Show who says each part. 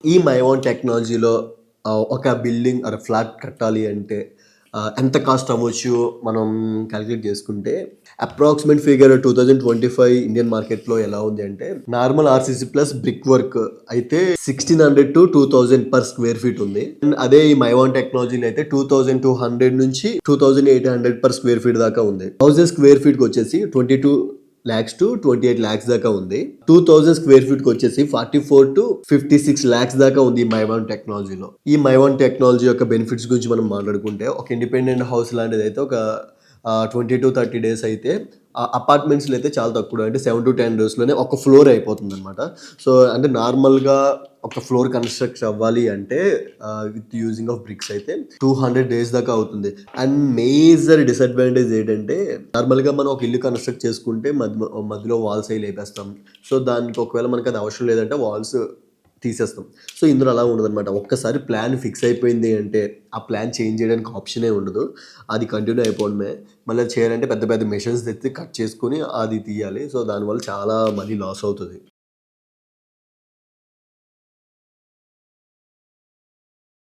Speaker 1: ఈ మైవాన్ టెక్నాలజీలో ఒక బిల్డింగ్ ఆర్ ఫ్లాట్ కట్టాలి అంటే ఎంత కాస్ట్ అవ్వచ్చు మనం కాలిక్యులేట్ చేసుకుంటే అప్రాక్సిమేట్ ఫిగర్ 2025 ఇండియన్ మార్కెట్‌లో ఎలా ఉంది అంటే normal RCC plus brick work అయితే 1600-2000 పర్ స్క్వేర్ ఫీట్ ఉంది. అండ్ అదే ఈ మైవాన్ టెక్నాలజీలో అయితే 2200 నుంచి 2800 పర్ స్క్వేర్ ఫీట్ దాకా ఉంది. 1000 స్క్వేర్ ఫీట్‌కి వచ్చేసి 22 lakhs to 28 lakhs దాకా ఉంది. 2000 స్క్వేర్ ఫీట్ కి వచ్చేసి 44-56 lakhs దాకా ఉంది ఈ మైవాన్ టెక్నాలజీలో. ఈ మైవాన్ టెక్నాలజీ యొక్క బెనిఫిట్స్ గురించి మనం మాట్లాడుకుంటే ఒక ఇండిపెండెంట్ హౌస్ లాంటిది అయితే ఒక 20-30 డేస్ అయితే అపార్ట్మెంట్స్లో అయితే చాలా తక్కువ అంటే 7-10 డేస్లోనే ఒక ఫ్లోర్ అయిపోతుంది అనమాట. సో అంటే నార్మల్గా ఒక ఫ్లోర్ కన్స్ట్రక్ట్ అవ్వాలి అంటే విత్ యూజింగ్ ఆఫ్ బ్రిక్స్ అయితే 200 డేస్ దాకా అవుతుంది. అండ్ మేజర్ డిసడ్వాంటేజ్ ఏంటంటే నార్మల్గా మనం ఒక ఇల్లు కన్స్ట్రక్ట్ చేసుకుంటే మధ్యలో వాల్స్ అవి లేపేస్తాం. సో దానికి ఒకవేళ మనకు అది అవసరం లేదంటే వాల్స్ తీసేస్తాం. సో ఇందులో అలా ఉండదనమాట. ఒక్కసారి ప్లాన్ ఫిక్స్ అయిపోయింది అంటే ఆ ప్లాన్ చేంజ్ చేయడానికి ఆప్షనే ఉండదు. అది కంటిన్యూ అయిపోవడమే. మళ్ళీ అది చేయాలంటే పెద్ద పెద్ద మెషిన్స్ తెచ్చి కట్ చేసుకొని అది తీయాలి. సో దానివల్ల చాలా మనీ లాస్ అవుతది.